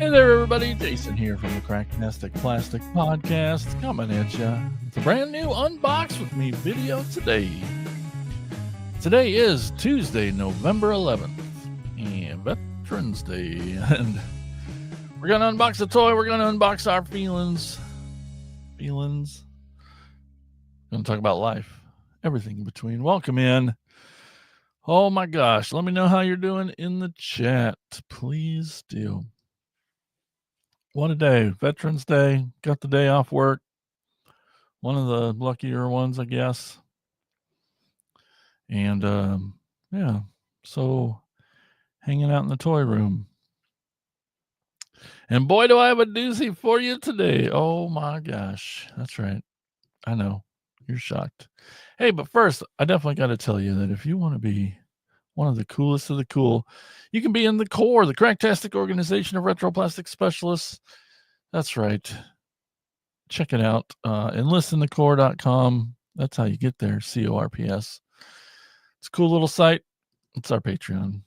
Hey there, everybody. Jason here from the Cracktastic Plastic Podcast, coming at you with a brand new Unbox with Me video today. Today is Tuesday, November 11th, and Veterans Day, and we're going to unbox a toy. We're going to unbox our feelings. We're going to talk about life, everything in between. Welcome in. Oh my gosh, let me know how you're doing in the chat. Please do. What a day. Veterans Day. Got the day off work. One of the luckier ones, I guess. And yeah, so hanging out in the toy room. And boy, do I have a doozy for you today. Oh my gosh. That's right. I know. You're shocked. Hey, but first, I definitely got to tell you that if you want to be one of the coolest of the cool, you can be in the core, the Cracktastic Organization of Retroplastic Specialists. That's right. Check it out. Enlistinthecore.com. That's how you get there. CORPS. It's a cool little site. It's our Patreon,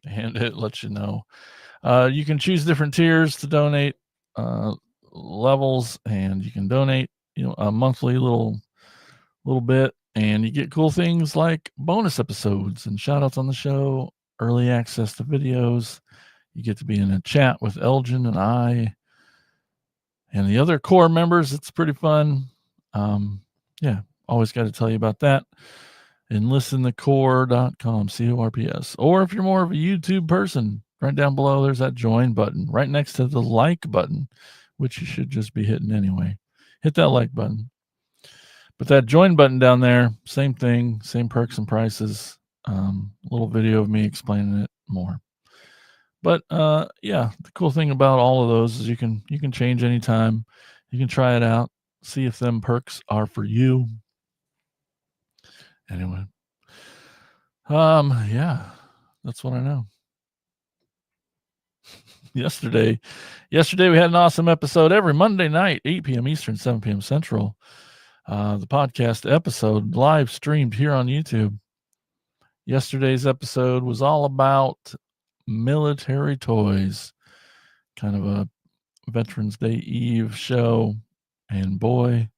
and it lets you know. You can choose different tiers to donate, levels, and you can donate, a monthly little bit, and you get cool things like bonus episodes and shout outs on the show, early access to videos. You get to be in a chat with Elgin and I and the other core members. It's pretty fun. Yeah, always got to tell you about that. Enlistinthecore.com, CORPS. Or if you're more of a YouTube person, right down below, there's that join button right next to the like button, which you should just be hitting anyway. Hit that like button. But that join button down there, same thing, same perks and prices. Little video of me explaining it more. But yeah, the cool thing about all of those is you can change anytime. You can try it out, see if them perks are for you. Anyway, yeah, that's what I know. Yesterday we had an awesome episode every Monday night, 8 p.m. Eastern, 7 p.m. Central. The podcast episode live streamed here on YouTube. Yesterday's episode was all about military toys, kind of a Veterans Day Eve show, and boy,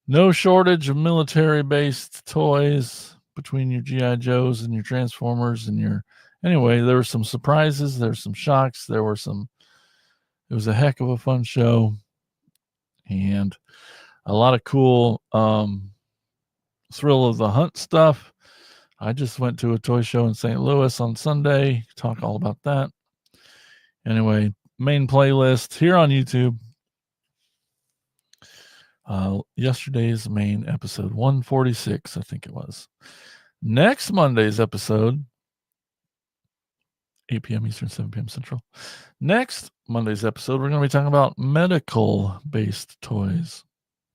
no shortage of military-based toys between your G.I. Joes and your Transformers and your... Anyway, there were some surprises, there were some shocks, it was a heck of a fun show, and a lot of cool thrill of the hunt stuff. I just went to a toy show in St. Louis on Sunday, talk all about that. Anyway, main playlist here on YouTube. Yesterday's main episode 146, I think it was. Next Monday's episode, 8 p.m. Eastern, 7 p.m. Central. Next Monday's episode, we're going to be talking about medical-based toys.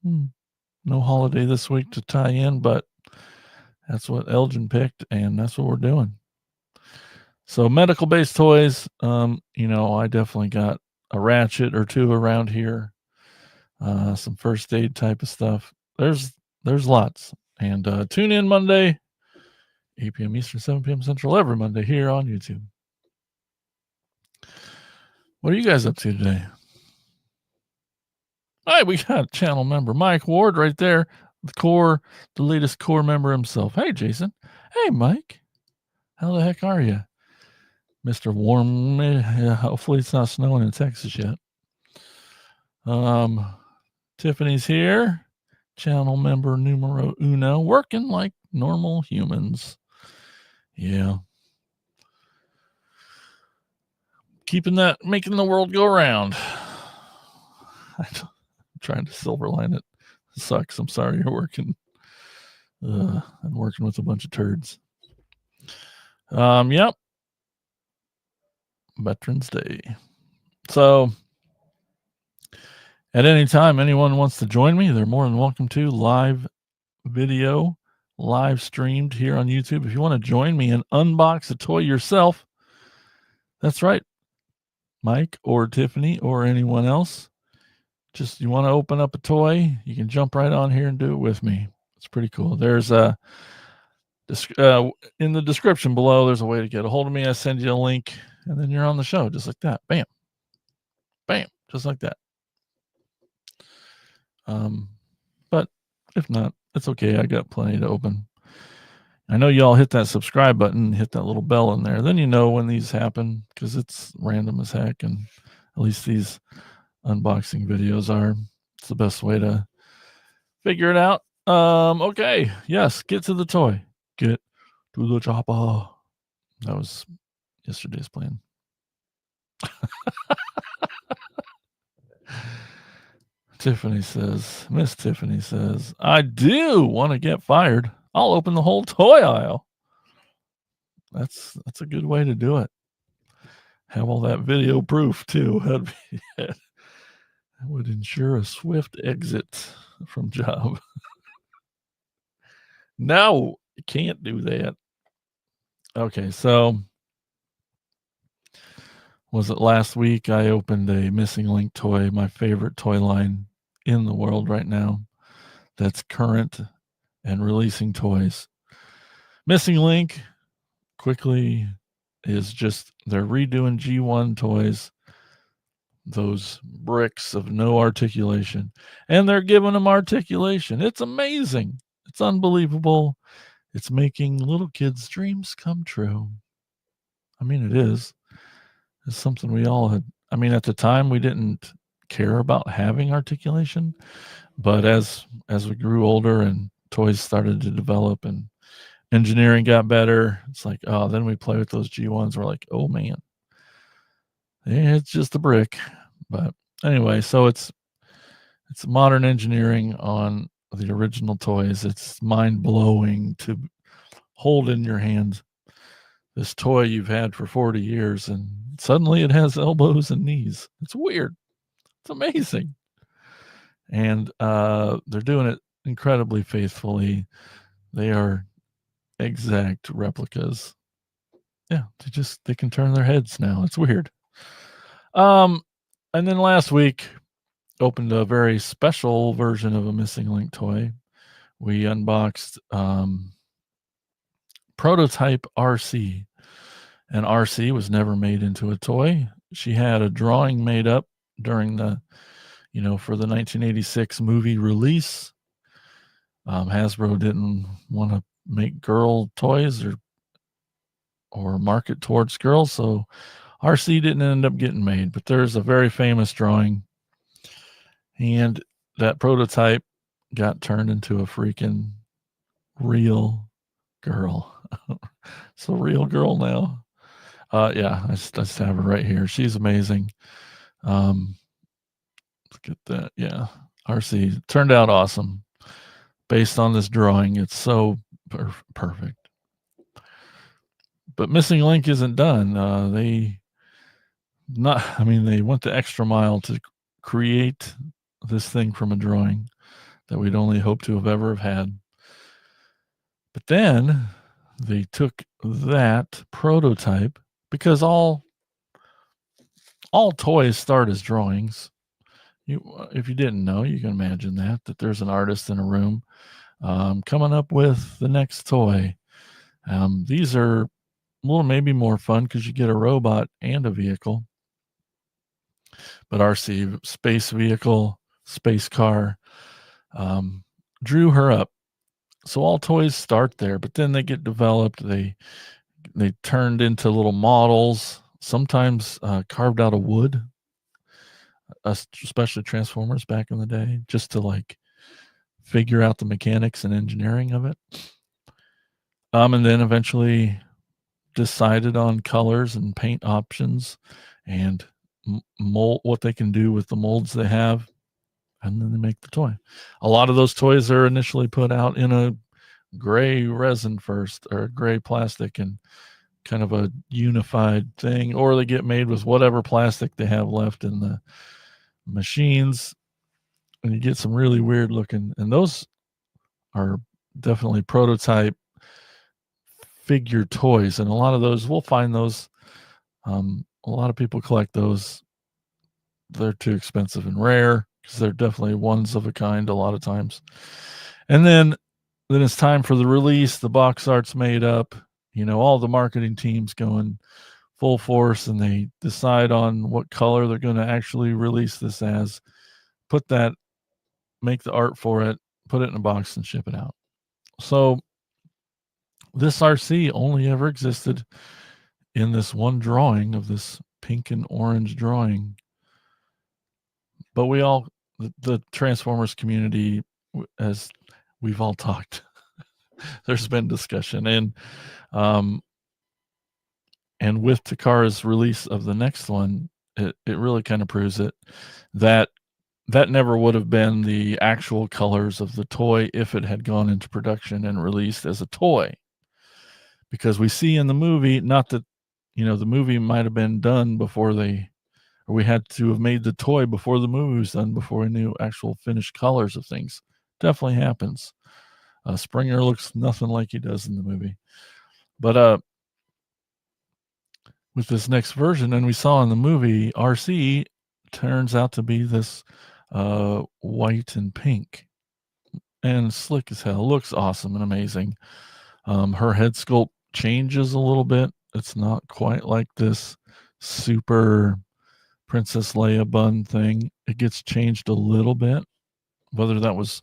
No holiday this week to tie in, but that's what Elgin picked, and that's what we're doing. So medical-based toys, I definitely got a ratchet or two around here. Some first aid type of stuff. There's lots. And tune in Monday, 8 p.m. Eastern, 7 p.m. Central, every Monday here on YouTube. What are you guys up to today? All right, we got channel member Mike Ward right there, the latest core member himself. Hey, Jason. Hey, Mike. How the heck are you? Mr. Warm. Hopefully it's not snowing in Texas yet. Tiffany's here. Channel member numero uno, working like normal humans. Yeah. Making the world go around. I'm trying to silver line it. It sucks. I'm sorry you're working. I'm working with a bunch of turds. Yep. Veterans Day. So at any time anyone wants to join me, they're more than welcome to. Live video, live streamed here on YouTube. If you want to join me and unbox a toy yourself, that's right, Mike or Tiffany or anyone else. Just you want to open up a toy, you can jump right on here and do it with me. It's pretty cool. There's in the description below, there's a way to get a hold of me. I send you a link, and then you're on the show just like that. Bam. Bam, just like that. But if not, it's okay. I got plenty to open. I know y'all hit that subscribe button, hit that little bell in there. Then you know when these happen because it's random as heck. And at least these unboxing videos are. It's the best way to figure it out. Okay. Yes, get to the toy. Get to the chopper. That was yesterday's plan. Miss Tiffany says, I do want to get fired. I'll open the whole toy aisle. That's a good way to do it. Have all that video proof too. That would ensure a swift exit from job. No, you can't do that. Okay, so was it last week I opened a Missing Link toy, my favorite toy line in the world right now, that's current and releasing toys. Missing Link quickly is just they're redoing G1 toys, those bricks of no articulation, and they're giving them articulation. It's amazing. It's unbelievable. It's making little kids' dreams come true. I mean, it is. It's something we all had. I mean, at the time, we didn't care about having articulation, but as we grew older and toys started to develop and engineering got better, it's like, oh, then we play with those G1s. We're like, oh man, it's just a brick. But anyway, so it's modern engineering on the original toys. It's mind blowing to hold in your hands this toy you've had for 40 years and suddenly it has elbows and knees. It's weird. It's amazing. And they're doing it incredibly faithfully. They are exact replicas. Yeah, they can turn their heads now. It's weird. And then last week opened a very special version of a Missing Link toy. We unboxed prototype Arcee. And Arcee was never made into a toy. She had a drawing made up during the, for the 1986 movie release. Hasbro didn't want to make girl toys or market towards girls, so Arcee didn't end up getting made. But there's a very famous drawing, and that prototype got turned into a freaking real girl. It's a real girl now. Yeah, I just have her right here. She's amazing. Look at that. Yeah, Arcee turned out awesome. Based on this drawing, it's so perfect. But Missing Link isn't done. They went the extra mile to create this thing from a drawing that we'd only hoped to have ever had. But then they took that prototype, because all toys start as drawings. If you didn't know, you can imagine that there's an artist in a room coming up with the next toy. These are a little maybe more fun because you get a robot and a vehicle. But Arcee, space vehicle, space car, drew her up. So all toys start there, but then they get developed. They turned into little models, sometimes carved out of wood, especially Transformers back in the day, just to figure out the mechanics and engineering of it. And then eventually decided on colors and paint options and mold what they can do with the molds they have, and then they make the toy. A lot of those toys are initially put out in a gray resin first, or gray plastic, and kind of a unified thing, or they get made with whatever plastic they have left in the machines, and you get some really weird looking, and those are definitely prototype figure toys, and a lot of those we'll find those. A lot of people collect those. They're too expensive and rare because they're definitely ones of a kind a lot of times. And then it's time for the release. The box art's made up. All the marketing teams going full force, and they decide on what color they're going to actually release this as, make the art for it, put it in a box, and ship it out. So this Arcee only ever existed in this one drawing of this pink and orange drawing. But the Transformers community, as we've all talked, there's been discussion, and with Takara's release of the next one, it really kind of proves it that never would have been the actual colors of the toy if it had gone into production and released as a toy. Because we see in the movie, not that, the movie might have been done before we had to have made the toy before the movie was done, before we knew actual finished colors of things. Definitely happens. Springer looks nothing like he does in the movie. But with this next version, and we saw in the movie, Arcee turns out to be this white and pink, and slick as hell. Looks awesome and amazing. Her head sculpt changes a little bit. It's not quite like this super Princess Leia bun thing. It gets changed a little bit. Whether it was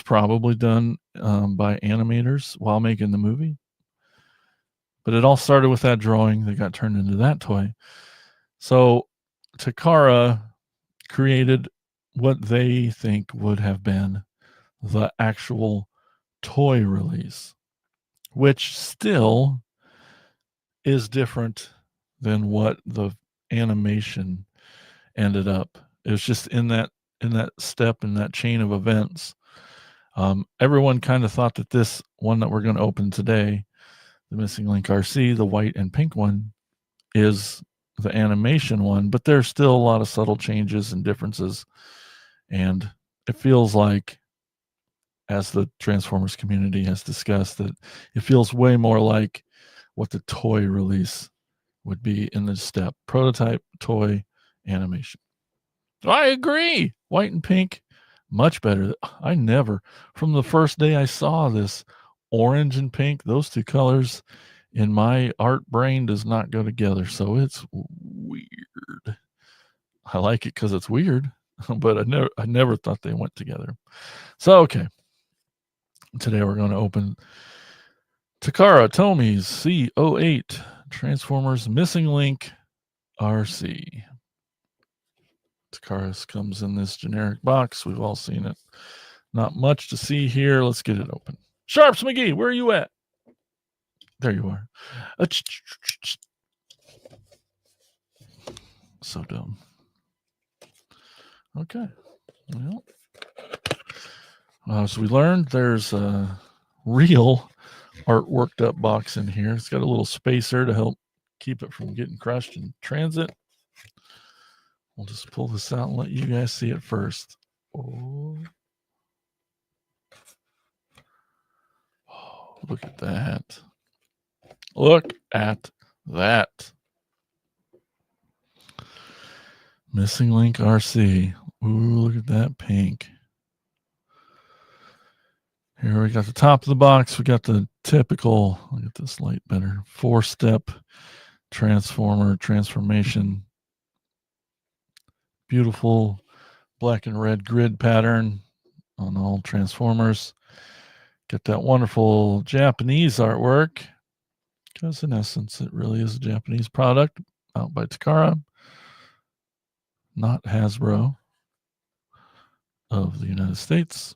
probably done by animators while making the movie. But it all started with that drawing that got turned into that toy. So Takara created what they think would have been the actual toy release, which still is different than what the animation ended up. It was just in that step, in that chain of events. Everyone kind of thought that this one that we're going to open today, the Missing Link Arcee, the white and pink one, is the animation one, but there's still a lot of subtle changes and differences. And it feels like, as the Transformers community has discussed, that it feels way more like what the toy release would be in this step: prototype, toy, animation. I agree. White and pink, much better. From the first day I saw this, orange and pink, those two colors in my art brain does not go together. So it's weird. I like it because it's weird, but I never thought they went together. So, okay. Today we're going to open Takara Tomy's C-08 Transformers Missing Link Arcee. Takara's comes in this generic box. We've all seen it. Not much to see here. Let's get it open. Sharps McGee, where are you at? There you are. So dumb. Okay. Well, as we learned, there's a real artworked up box in here. It's got a little spacer to help keep it from getting crushed in transit. We'll just pull this out and let you guys see it first. Oh, look at that. Look at that. Missing Link Arcee. Ooh, look at that pink. Here we got the top of the box. We got the typical, I'll get this light better, 4-step transformation. Beautiful black and red grid pattern on all Transformers. Get that wonderful Japanese artwork, because in essence, it really is a Japanese product out by Takara, not Hasbro of the United States.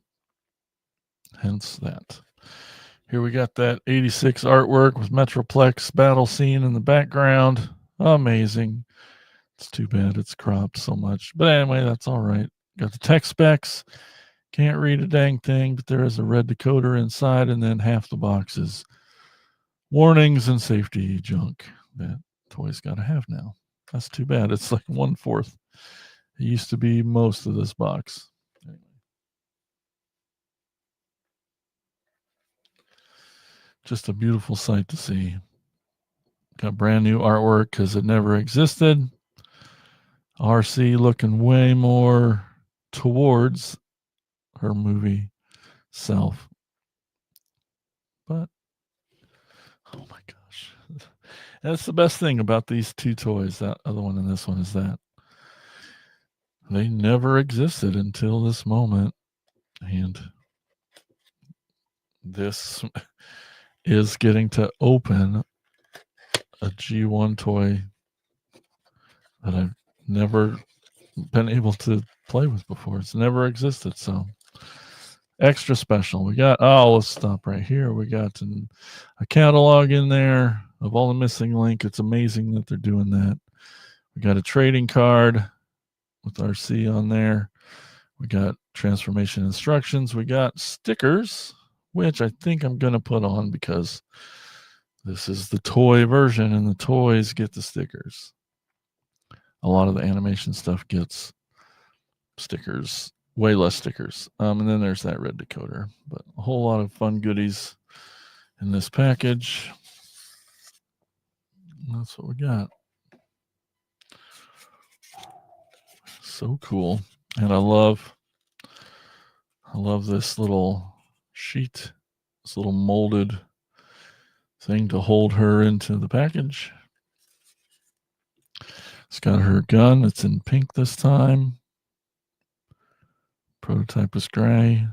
Hence that. Here we got that 86 artwork with Metroplex battle scene in the background. Amazing. It's too bad it's cropped so much. But anyway, that's all right. Got the tech specs. Can't read a dang thing, but there is a red decoder inside, and then half the box is warnings and safety junk that toys got to have now. That's too bad. It's like 1/4. It used to be most of this box. Anyway. Just a beautiful sight to see. Got brand new artwork because it never existed. Arcee looking way more towards her movie self. But, oh my gosh. That's the best thing about these two toys, that other one and this one, is that they never existed until this moment. And this is getting to open a G1 toy that I've never been able to play with before. It's never existed. So extra special. We got, let's stop right here. We got a catalog in there of all the missing link. It's amazing that they're doing that. We got a trading card with Arcee on there. We got transformation instructions. We got stickers, which I think I'm going to put on because this is the toy version and the toys get the stickers. A lot of the animation stuff gets stickers, way less stickers. And then there's that red decoder, but a whole lot of fun goodies in this package. And that's what we got. So cool. And I love this little sheet, this little molded thing to hold her into the package. It's got her gun. It's in pink this time. Prototype is gray.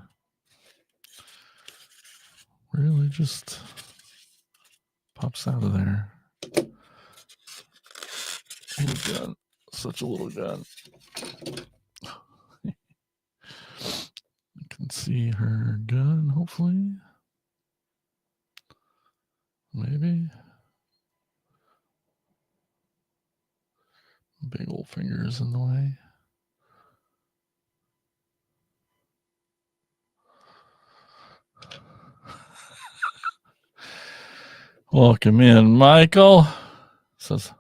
Really just pops out of there. Little gun. Such a little gun. You can see her gun, hopefully. Maybe. Big old fingers in the way. Welcome in, Michael. Says,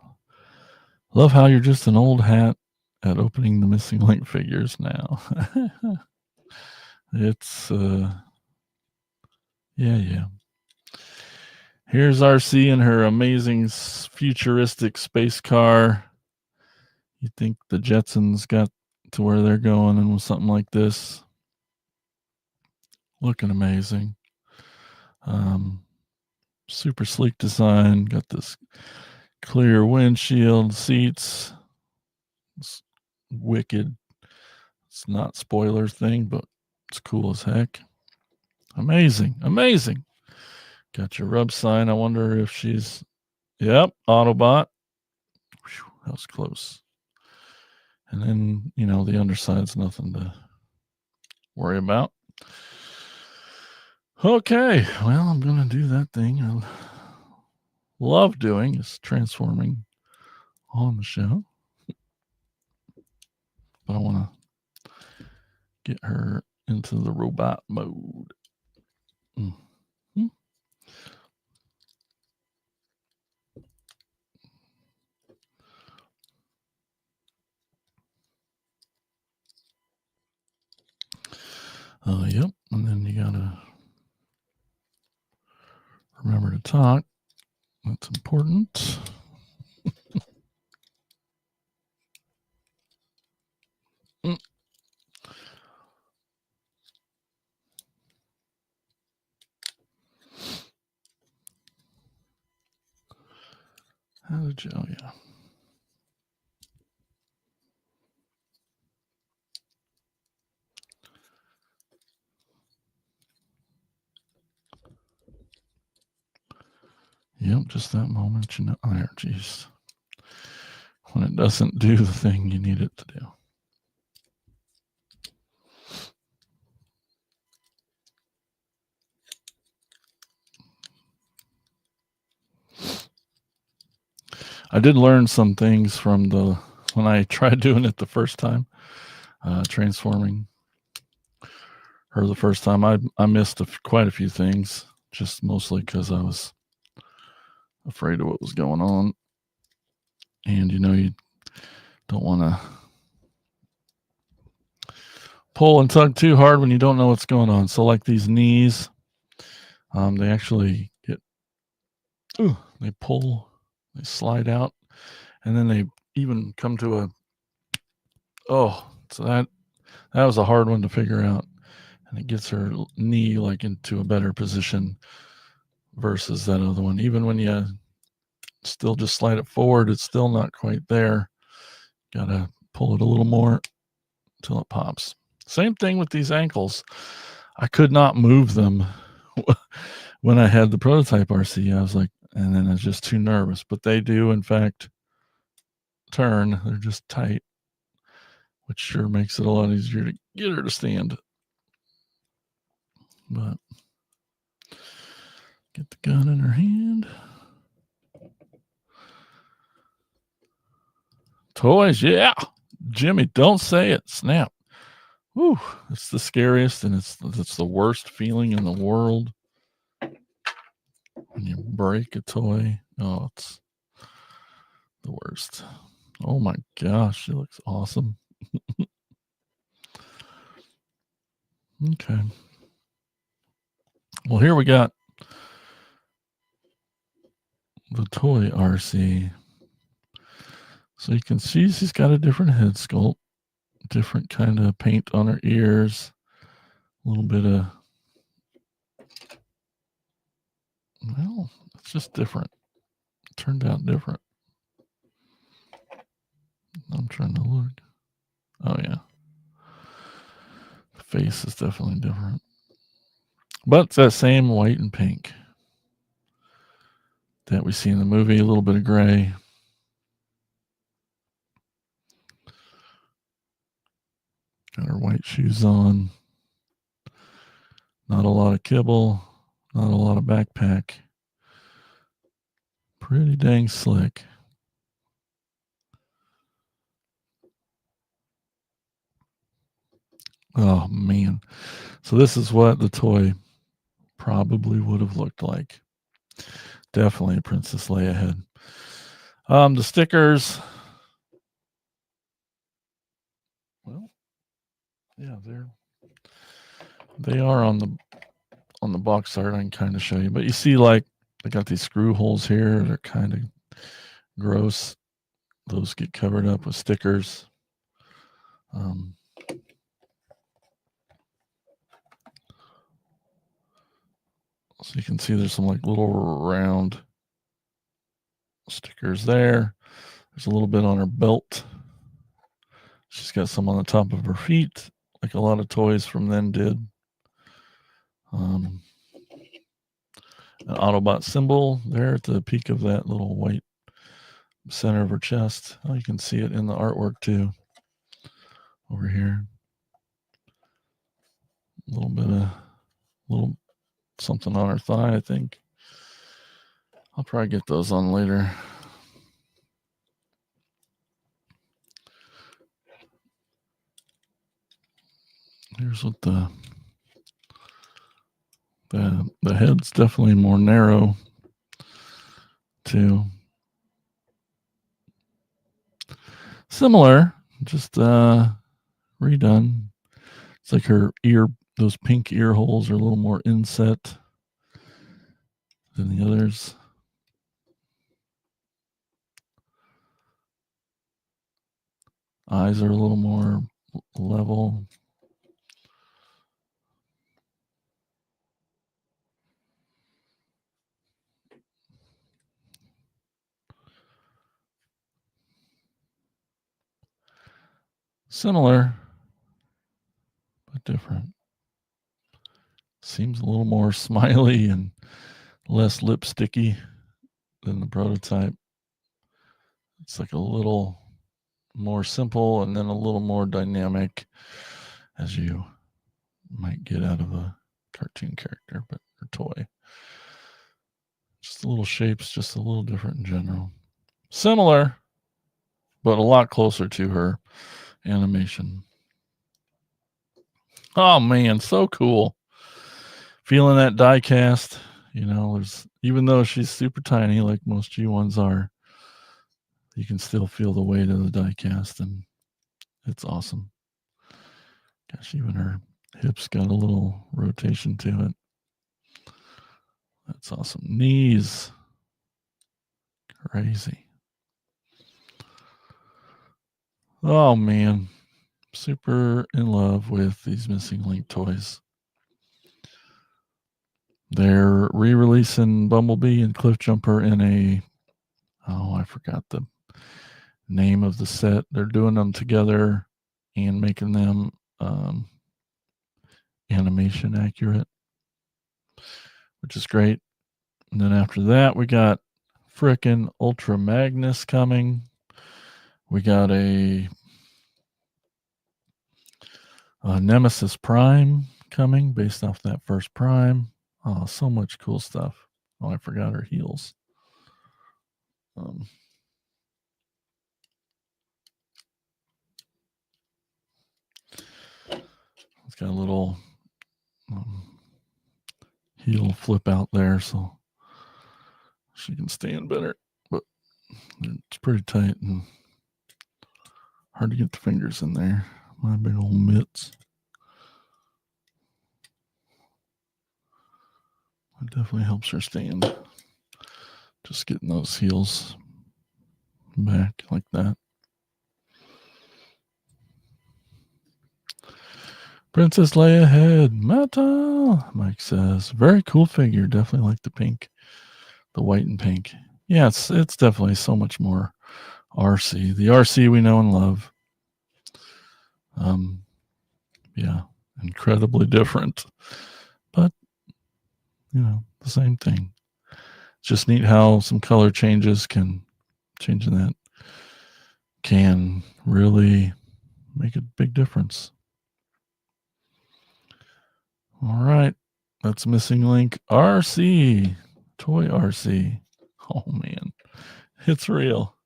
love how you're just an old hat at opening the missing link figures now. It's yeah. Here's Arcee in her amazing futuristic space car. You'd think the Jetsons got to where they're going and with something like this. Looking amazing. Super sleek design. Got this clear windshield, seats. It's wicked. It's not spoiler thing, but it's cool as heck. Amazing. Got your rub sign. I wonder if she's, yep, Autobot. Whew, that was close. And then, the underside's nothing to worry about. Okay, well, I'm going to do that thing I love doing, is transforming on the show. But I want to get her into the robot mode. Mm-hmm. Yep, and then you got to remember to talk. That's important. How did you? Oh, yeah. Yep, just that moment, there, geez. When it doesn't do the thing you need it to do. I did learn some things from when I tried doing it the first time, transforming her the first time. I missed quite a few things, just mostly because I was afraid of what was going on. And, you don't want to pull and tug too hard when you don't know what's going on. So like these knees, they actually they pull, they slide out, and then they even come to so that was a hard one to figure out. And it gets her knee like into a better position versus that other one. Even when you Still just slide it forward. It's still not quite there. Gotta pull it a little more until it pops. Same thing with these ankles. I could not move them when I had the prototype Arcee. I was like, and then I was just too nervous. But they do, in fact, turn. They're just tight, which sure makes it a lot easier to get her to stand. But get the gun in her hand. Toys, yeah. Jimmy, don't say it. Snap. Whew, it's the scariest, and it's the worst feeling in the world when you break a toy. Oh, it's the worst. Oh my gosh, she looks awesome. Okay. Well, here we got the toy Arcee. So you can see she's got a different head sculpt, different kind of paint on her ears, a little bit of, well, it's just different. It turned out different. I'm trying to look. Oh, yeah. The face is definitely different. But it's that same white and pink that we see in the movie, a little bit of gray. Got her white shoes on. Not a lot of kibble. Not a lot of backpack. Pretty dang slick. Oh, man. So this is what the toy probably would have looked like. Definitely a Princess Leia head. The stickers. Well, yeah, they are on the box art. I can kind of show you, but you see, like, they got these screw holes here. They're kind of gross. Those get covered up with stickers. So you can see there's some like little round stickers there. There's a little bit on her belt. She's got some on the top of her feet, like a lot of toys from then did. An Autobot symbol there at the peak of that little white center of her chest. Oh, you can see it in the artwork too. Over here. A little something on her thigh, I think. I'll probably get those on later. Here's what the head's definitely more narrow too. Similar, just redone. It's like her those pink ear holes are a little more inset than the others. Eyes are a little more level. Similar, but different. Seems a little more smiley and less lipsticky than the prototype. It's like a little more simple and then a little more dynamic, as you might get out of a cartoon character, but or toy. Just the little shapes, just a little different in general. Similar, but a lot closer to her animation. Oh man, so cool. Feeling that die cast, there's, even though she's super tiny like most G1s are, you can still feel the weight of the die cast, and it's awesome. Gosh, even her hips got a little rotation to it. That's awesome. Knees. Crazy. Oh man. Super in love with these Missing Link toys. They're re-releasing Bumblebee and Cliff Jumper in a oh, I forgot the name of the set. They're doing them together and making them animation accurate, which is great. And then after that, we got frickin' Ultra Magnus coming. We got a Nemesis Prime coming based off that first Prime. Oh, so much cool stuff. Oh, I forgot her heels. It's got a little heel flip out there, so she can stand better. But it's pretty tight and hard to get the fingers in there. My big old mitts. It definitely helps her stand. Just getting those heels back like that. Princess Leia head, metal, Mike says. Very cool figure. Definitely like the pink, the white and pink. Yeah, it's definitely so much more Arcee. The Arcee we know and love. Yeah, incredibly different. But, you know, the same thing. It's just neat how some color changes changing that can really make a big difference. All right. That's missing link. Arcee. Toy Arcee. Oh, man. It's real.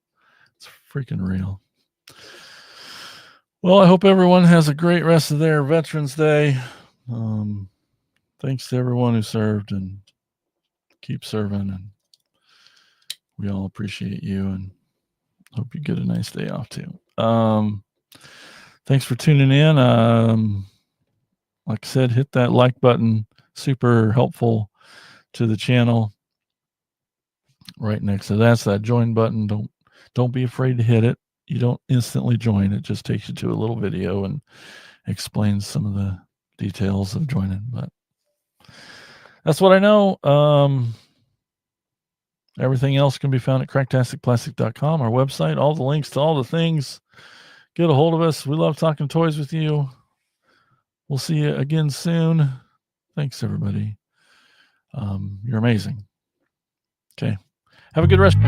It's freaking real. Well, I hope everyone has a great rest of their Veterans Day. Thanks to everyone who served and keep serving. And we all appreciate you and hope you get a nice day off too. Thanks for tuning in. Like I said, hit that like button. Super helpful to the channel. Right next to that's that join button. Don't be afraid to hit it. You don't instantly join. It just takes you to a little video and explains some of the details of joining. But that's what I know. Everything else can be found at cracktasticplastic.com, our website. All the links to all the things. Get a hold of us. We love talking toys with you. We'll see you again soon. Thanks, everybody. You're amazing. Okay. Have a good rest.